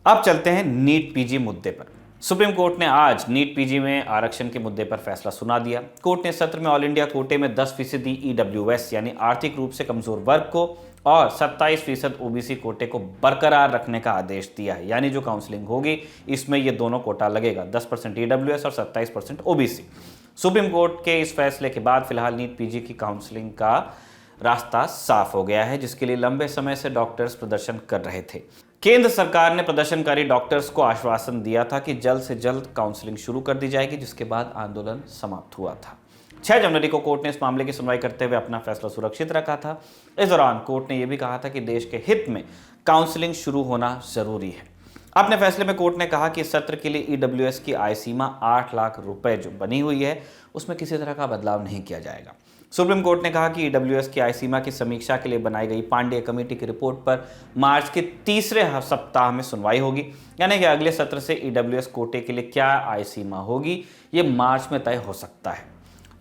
अब चलते हैं नीट पीजी मुद्दे पर। सुप्रीम कोर्ट ने आज नीट पीजी में आरक्षण के मुद्दे पर फैसला सुना दिया। कोर्ट ने सत्र में ऑल इंडिया कोटे में 10% ईडब्ल्यूएस यानी आर्थिक रूप से कमजोर वर्ग को और 27% ओबीसी कोटे को बरकरार रखने का आदेश दिया है। यानी जो काउंसलिंग होगी इसमें ये दोनों कोटा लगेगा, 10% ईडब्ल्यूएस और 27% ओबीसी। सुप्रीम कोर्ट के इस फैसले के बाद फिलहाल नीट पीजी की काउंसलिंग का रास्ता साफ हो गया है, जिसके लिए लंबे समय से डॉक्टर्स प्रदर्शन कर रहे थे। केंद्र सरकार ने प्रदर्शनकारी डॉक्टर्स को आश्वासन दिया था कि जल्द से जल्द काउंसलिंग शुरू कर दी जाएगी, जिसके बाद आंदोलन समाप्त हुआ था। 6 जनवरी को कोर्ट ने इस मामले की सुनवाई करते हुए अपना फैसला सुरक्षित रखा था। इस दौरान कोर्ट ने यह भी कहा था कि देश के हित में काउंसलिंग शुरू होना जरूरी है। अपने फैसले में कोर्ट ने कहा कि इस सत्र के लिए ईडब्ल्यूएस की आय सीमा 8 लाख रुपए जो बनी हुई है उसमें किसी तरह का बदलाव नहीं किया जाएगा। सुप्रीम कोर्ट ने कहा कि ईडब्ल्यूएस की आय सीमा की समीक्षा के लिए बनाई गई पांडेय कमेटी की रिपोर्ट पर मार्च के तीसरे सप्ताह में सुनवाई होगी। यानी कि अगले सत्र से ईडब्ल्यूएस कोटे के लिए क्या आय सीमा होगी ये मार्च में तय हो सकता है।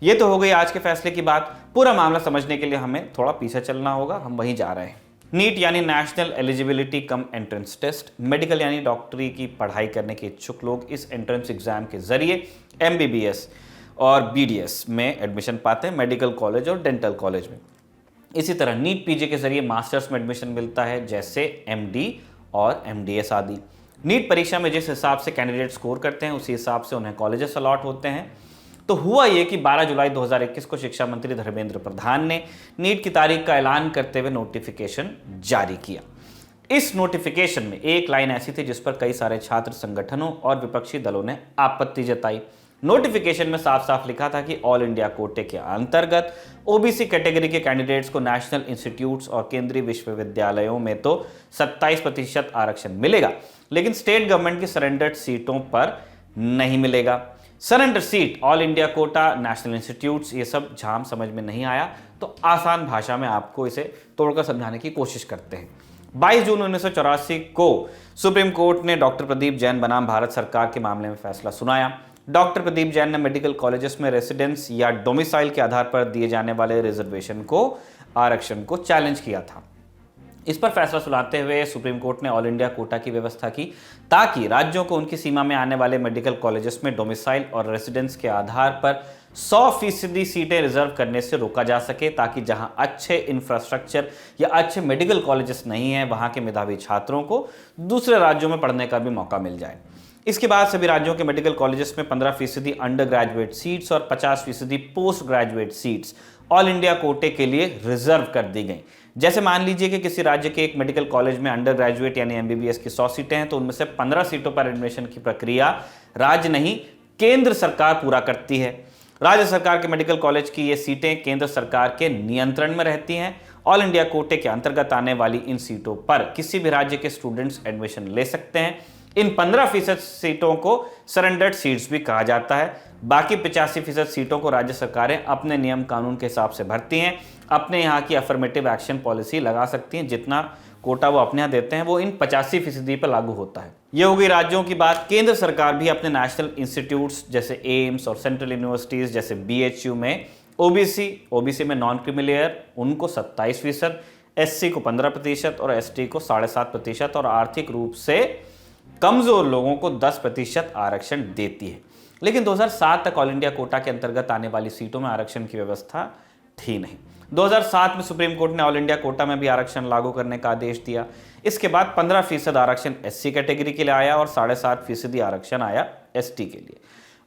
ये तो हो गई आज के फैसले की बात। पूरा मामला समझने के लिए हमें थोड़ा पीछे चलना होगा, हम वहीं जा रहे हैं। नीट यानी National Eligibility cum Entrance Test. Medical यानी डॉक्टरी की पढ़ाई करने के इच्छुक लोग इस एंट्रेंस एग्जाम के जरिए एमबीबीएस और बीडीएस में एडमिशन पाते हैं, मेडिकल कॉलेज और डेंटल कॉलेज में। इसी तरह नीट पीजी के जरिए मास्टर्स में एडमिशन मिलता है, जैसे एमडी और एमडीएस आदि। नीट परीक्षा में जिस हिसाब से कैंडिडेट स्कोर करते हैं उसी हिसाब से उन्हें कॉलेजेस अलॉट होते हैं। तो हुआ ये कि 12 जुलाई 2021 को शिक्षा मंत्री धर्मेंद्र प्रधान ने नीट की तारीख का ऐलान करते हुए नोटिफिकेशन जारी किया। इस नोटिफिकेशन में एक लाइन ऐसी थी जिस पर कई सारे छात्र संगठनों और विपक्षी दलों ने आपत्ति जताई। नोटिफिकेशन में साफ साफ लिखा था कि ऑल इंडिया कोटे के अंतर्गत ओबीसी कैटेगरी के कैंडिडेट्स को नेशनल इंस्टीट्यूट्स और केंद्रीय विश्वविद्यालयों में तो 27% आरक्षण मिलेगा, लेकिन स्टेट गवर्नमेंट की सरेंडर्ड सीटों पर नहीं मिलेगा। Surrender seat, all India quota, national institutes, ये सब झाम समझ में नहीं आया, तो आसान भाषा में आपको इसे तोड़कर समझाने की कोशिश करते हैं। 22 जून 1984 को सुप्रीम कोर्ट ने डॉक्टर प्रदीप जैन बनाम भारत सरकार के मामले में फैसला सुनाया। डॉक्टर प्रदीप जैन ने मेडिकल कॉलेजेस में रेसिडेंस या डोमिसाइल के आधार पर दिए जाने वाले रिजर्वेशन को आरक्षण को चैलेंज किया था। इस पर फैसला सुनाते हुए सुप्रीम कोर्ट ने ऑल इंडिया कोटा की व्यवस्था की ताकि राज्यों को उनकी सीमा में आने वाले मेडिकल कॉलेजेस में डोमिसाइल और रेसिडेंस के आधार पर 100% सीटें रिजर्व करने से रोका जा सके, ताकि जहां अच्छे इंफ्रास्ट्रक्चर या अच्छे मेडिकल कॉलेजेस नहीं हैं वहां के मेधावी छात्रों को दूसरे राज्यों में पढ़ने का भी मौका मिल जाए। इसके बाद सभी राज्यों के मेडिकल कॉलेजेस में 15% अंडर ग्रेजुएट सीट्स और 50% post graduate seats all India कोटे के लिए रिजर्व कर दी गई। जैसे मान लीजिए कि किसी राज्य के एक मेडिकल कॉलेज में अंडर ग्रेजुएट यानी एमबीबीएस की 100 सीटें हैं, तो उनमें से 15 सीटों पर एडमिशन की प्रक्रिया राज्य नहीं केंद्र सरकार पूरा करती है। राज्य सरकार के मेडिकल कॉलेज की ये सीटें केंद्र सरकार के नियंत्रण में रहती हैं। ऑल इंडिया कोटे के अंतर्गत आने वाली इन सीटों पर किसी भी राज्य के स्टूडेंट्स एडमिशन ले सकते हैं। इन 15% सीटों को सरेंडर्ड सीट्स भी कहा जाता है। बाकी 85% सीटों को राज्य सरकारें अपने नियम कानून के हिसाब से भरती हैं, अपने यहाँ की अफर्मेटिव एक्शन पॉलिसी लगा सकती हैं। जितना कोटा वो अपने यहाँ देते हैं वो इन 85% पर लागू होता है। ये हो गई राज्यों की बात। केंद्र सरकार भी अपने नेशनल इंस्टीट्यूट्स जैसे एम्स और सेंट्रल यूनिवर्सिटीज जैसे बीएचयू में ओबीसी में नॉन क्रीमिलेयर उनको 27%, एससी को 15% और एसटी को 7.5% और आर्थिक रूप से कमजोर लोगों को 10% आरक्षण देती है। लेकिन 2007 तक ऑल इंडिया कोटा के अंतर्गत आने वाली सीटों में आरक्षण की व्यवस्था थी नहीं। 2007 में सुप्रीम कोर्ट ने ऑल इंडिया कोटा में भी आरक्षण लागू करने का आदेश दिया। इसके बाद 15% आरक्षण एससी कैटेगरी के लिए आया और 7.5% आरक्षण आया एसटी के लिए।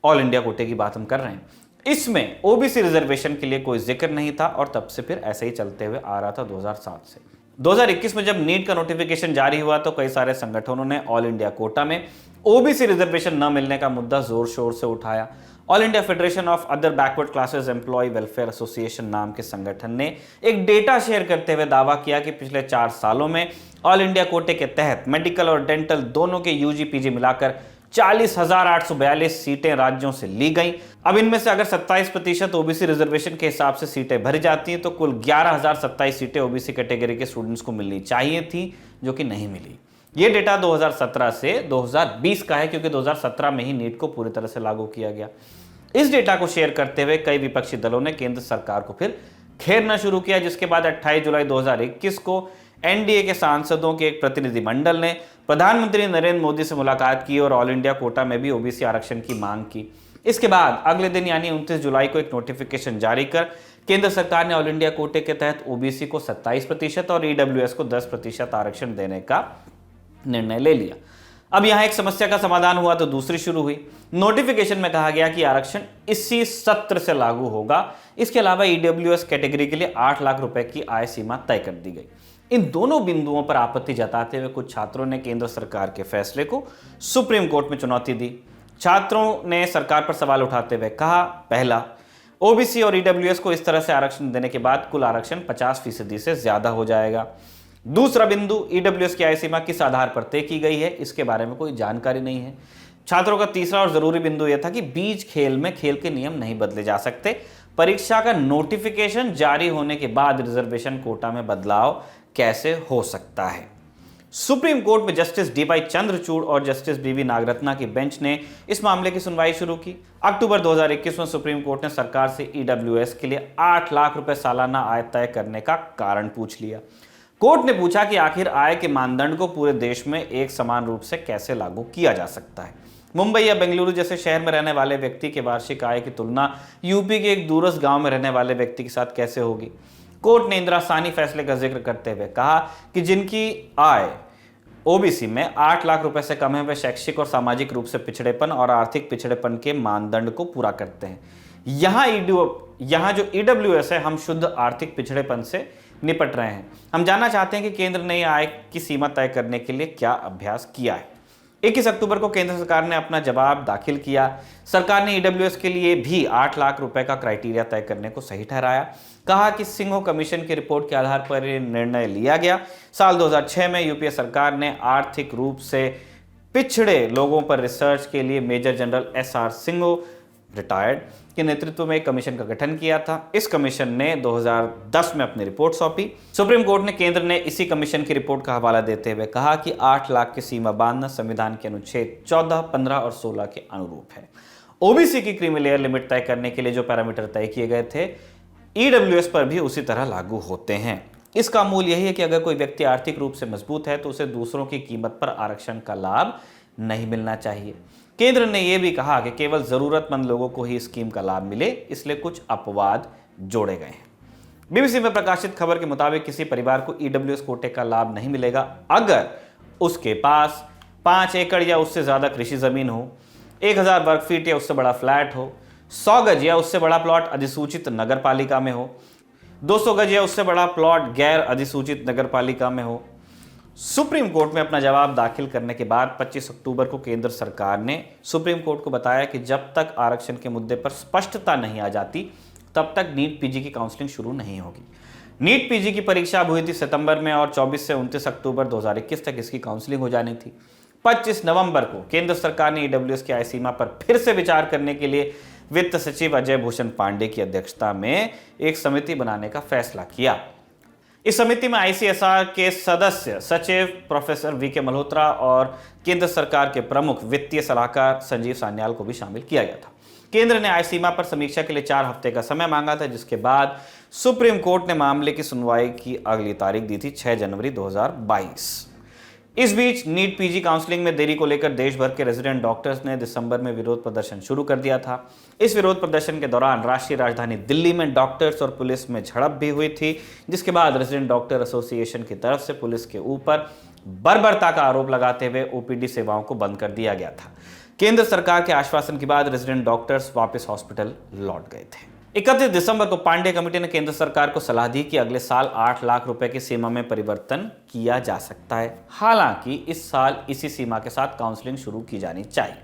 ऑल इंडिया कोटे की बात हम कर रहे हैं। इसमें ओबीसी रिजर्वेशन के लिए कोई जिक्र नहीं था और तब से फिर ऐसे ही चलते हुए आ रहा था 2007 से। 2021 में जब नीट का नोटिफिकेशन जारी हुआ तो कई सारे संगठनों ने ऑल इंडिया कोटा में ओबीसी रिजर्वेशन न मिलने का मुद्दा जोर शोर से उठाया। All India Federation of Other Backward Classes Employ Welfare Association नाम के संगठन ने एक डेटा शेयर करते हुए दावा किया कि पिछले 4 सालों में ऑल इंडिया कोटे के तहत मेडिकल और डेंटल दोनों के यूजी पीजी मिलाकर 40,842 सीटें राज्यों से ली गई। अब इनमें से अगर 27% ओबीसी रिजर्वेशन के हिसाब से सीटें भरी जाती हैं तो कुल 11,027 सीटें ओबीसी कैटेगरी के स्टूडेंट्स को मिलनी चाहिए थी, जो कि नहीं मिली। ये डेटा 2017 से 2020 का है, क्योंकि 2017 में ही नीट को पूरी तरह से लागू किया गया। इस डेटा को शेयर करते हुए कई विपक्षी दलों ने केंद्र सरकार को फिर घेरना शुरू किया, जिसके बाद 28 जुलाई 2021 को एनडीए के सांसदों के एक प्रतिनिधिमंडल ने प्रधानमंत्री नरेंद्र मोदी से मुलाकात की और ऑल इंडिया कोटा में भी ओबीसी आरक्षण की मांग की। इसके बाद अगले दिन यानी 29 जुलाई को एक नोटिफिकेशन जारी कर केंद्र सरकार ने ऑल इंडिया कोटे के तहत ओबीसी को 27% और ईडब्ल्यूएस को 10% आरक्षण देने का निर्णय ले लिया। अब यहां एक समस्या का समाधान हुआ तो दूसरी शुरू हुई। नोटिफिकेशन में कहा गया कि आरक्षण इसी सत्र से लागू होगा। इसके अलावा ईडब्ल्यूएस कैटेगरी के लिए 8 लाख रुपए की आय सीमा तय कर दी गई। इन दोनों बिंदुओं पर आपत्ति जताते हुए कुछ छात्रों ने केंद्र सरकार के फैसले को सुप्रीम कोर्ट में चुनौती दी। छात्रों ने सरकार पर सवाल उठाते हुए कहा, पहला, ओबीसी और ईडब्ल्यूएस को इस तरह से आरक्षण देने के बाद कुल आरक्षण 50% से ज्यादा हो जाएगा। दूसरा बिंदु, ईडब्ल्यूएस की आय सीमा किस आधार पर तय की गई है, इसके बारे में कोई जानकारी नहीं है। छात्रों का तीसरा और जरूरी बिंदु यह था कि बीच खेल में खेल के नियम नहीं बदले जा सकते। परीक्षा का नोटिफिकेशन जारी होने के बाद रिजर्वेशन कोटा में बदलाव कैसे हो सकता है। सुप्रीम कोर्ट में जस्टिस डी वाई चंद्रचूड़ और जस्टिस बीवी नागरत्ना की बेंच ने इस मामले की सुनवाई शुरू की। अक्टूबर 2021 में सुप्रीम कोर्ट ने सरकार से ईडब्ल्यूएस के लिए 8 लाख रुपए सालाना आय तय करने का कारण पूछ लिया। कोर्ट ने पूछा कि आखिर आय के मानदंड को पूरे देश में एक समान रूप से कैसे लागू किया जा सकता है। मुंबई या बेंगलुरु जैसे शहर में रहने वाले व्यक्ति के वार्षिक आय की तुलना यूपी के एक दूरस्थ गांव में रहने वाले व्यक्ति के साथ कैसे होगी। कोर्ट ने इंदिरा साहनी फैसले का जिक्र करते हुए कहा कि जिनकी आय ओबीसी में 8 लाख रुपए से कम है वे शैक्षिक और सामाजिक रूप से पिछड़ेपन और आर्थिक पिछड़ेपन के मानदंड को पूरा करते हैं। यहाँ जो ईडब्ल्यूएस है, हम शुद्ध आर्थिक पिछड़ेपन से निपट रहे हैं। हम जानना चाहते हैं कि केंद्र ने आय की सीमा तय करने के लिए क्या अभ्यास किया है। 21 अक्टूबर को केंद्र सरकार ने अपना जवाब दाखिल किया। सरकार ने ईडब्ल्यूएस के लिए भी 8 लाख रुपए का क्राइटेरिया तय करने को सही ठहराया। कहा कि सिंघो कमीशन की रिपोर्ट के आधार पर यह निर्णय लिया गया। साल 2006 में यूपीए सरकार ने आर्थिक रूप से पिछड़े लोगों पर रिसर्च के लिए मेजर जनरल एसआर सिंघो रिटायर्ड के नेतृत्व में एक कमीशन का गठन किया था। इस कमीशन ने 2010 में अपनी रिपोर्ट सौंपी। सुप्रीम कोर्ट ने केंद्र ने इसी कमीशन की रिपोर्ट का हवाला देते हुए कहा कि 8 लाख की सीमा बांधना संविधान के अनुच्छेद 14, 15 और 16 के अनुरूप है। ओबीसी की क्रीमी लेयर लिमिट तय करने के लिए जो पैरामीटर तय किए गए थे, ईडब्ल्यूएस पर भी उसी तरह लागू होते हैं। इसका मूल यही है कि अगर कोई व्यक्ति आर्थिक रूप से मजबूत है तो उसे दूसरों की कीमत पर आरक्षण का लाभ नहीं मिलना चाहिए। केंद्र ने यह भी कहा कि केवल जरूरतमंद लोगों को ही स्कीम का लाभ मिले, इसलिए कुछ अपवाद जोड़े गए हैं। बीबीसी में प्रकाशित खबर के मुताबिक किसी परिवार को ईडब्ल्यूएस कोटे का लाभ नहीं मिलेगा अगर उसके पास 5 एकड़ या उससे ज्यादा कृषि जमीन हो, 1000 वर्ग फीट या उससे बड़ा फ्लैट हो, 100 गज या उससे बड़ा प्लॉट अधिसूचित नगर पालिका में हो, 200 गज या उससे बड़ा प्लॉट गैर अधिसूचित नगर पालिका में हो। सुप्रीम कोर्ट में अपना जवाब दाखिल करने के बाद 25 अक्टूबर को केंद्र सरकार ने सुप्रीम कोर्ट को बताया कि जब तक आरक्षण के मुद्दे पर स्पष्टता नहीं आ जाती तब तक नीट पीजी की काउंसलिंग शुरू नहीं होगी। नीट पीजी की परीक्षा अब हुई थी सितंबर में और 24 से 29 अक्टूबर 2021 तक इसकी काउंसलिंग हो जानी थी। 25 नवंबर को केंद्र सरकार ने ईडब्ल्यूएस की आय सीमा पर फिर से विचार करने के लिए वित्त सचिव अजय भूषण पांडे की अध्यक्षता में एक समिति बनाने का फैसला किया। इस समिति में आईसीएसआर के सदस्य सचिव प्रोफेसर वीके मल्होत्रा और केंद्र सरकार के प्रमुख वित्तीय सलाहकार संजीव सान्याल को भी शामिल किया गया था। केंद्र ने आय सीमा पर समीक्षा के लिए 4 हफ्ते का समय मांगा था, जिसके बाद सुप्रीम कोर्ट ने मामले की सुनवाई की अगली तारीख दी थी 6 जनवरी 2022। इस बीच नीट पीजी काउंसलिंग में देरी को लेकर देश भर के रेजिडेंट डॉक्टर्स ने दिसंबर में विरोध प्रदर्शन शुरू कर दिया था। इस विरोध प्रदर्शन के दौरान राष्ट्रीय राजधानी दिल्ली में डॉक्टर्स और पुलिस में झड़प भी हुई थी, जिसके बाद रेजिडेंट डॉक्टर एसोसिएशन की तरफ से पुलिस के ऊपर बर्बरता का आरोप लगाते हुए ओपीडी सेवाओं को बंद कर दिया गया था। केंद्र सरकार के आश्वासन के बाद रेजिडेंट डॉक्टर्स वापस हॉस्पिटल लौट गए थे। 31 दिसंबर को पांडे कमेटी ने केंद्र सरकार को सलाह दी कि अगले साल 8 लाख रुपए की सीमा में परिवर्तन किया जा सकता है। हालांकि इस साल इसी सीमा के साथ काउंसलिंग शुरू की जानी चाहिए।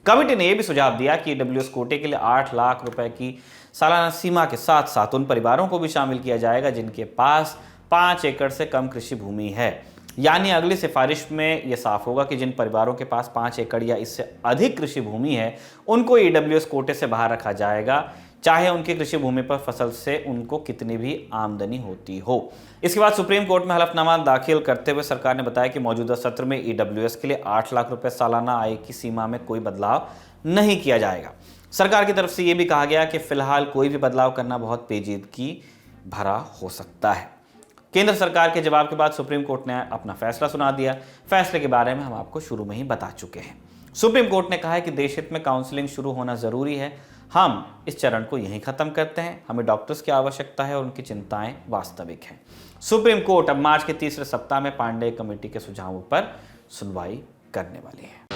कमेटी ने यह भी सुझाव दिया कि ईडब्ल्यूएस कोटे के लिए 8 लाख रुपए की सालाना सीमा के साथ साथ उन परिवारों को भी शामिल किया जाएगा जिनके पास 5 एकड़ से कम कृषि भूमि है। यानी अगली सिफारिश में यह साफ होगा कि जिन परिवारों के पास 5 एकड़ या इससे अधिक कृषि भूमि है उनको ईडब्ल्यूएस कोटे से बाहर रखा जाएगा, चाहे उनकी कृषि भूमि पर फसल से उनको कितनी भी आमदनी होती हो। इसके बाद सुप्रीम कोर्ट में हलफनामा दाखिल करते हुए सरकार ने बताया कि मौजूदा सत्र में ईडब्ल्यूएस के लिए 8 लाख रुपए सालाना आय की सीमा में कोई बदलाव नहीं किया जाएगा। सरकार की तरफ से यह भी कहा गया कि फिलहाल कोई भी बदलाव करना बहुत पेचीदगी भरा हो सकता है। केंद्र सरकार के जवाब के बाद सुप्रीम कोर्ट ने अपना फैसला सुना दिया। फैसले के बारे में हम आपको शुरू में ही बता चुके हैं। सुप्रीम कोर्ट ने कहा है कि देश हित में काउंसलिंग शुरू होना जरूरी है। हम इस चरण को यहीं खत्म करते हैं। हमें डॉक्टर्स की आवश्यकता है और उनकी चिंताएं वास्तविक हैं। सुप्रीम कोर्ट अब मार्च के तीसरे सप्ताह में पांडेय कमेटी के सुझावों पर सुनवाई करने वाली है।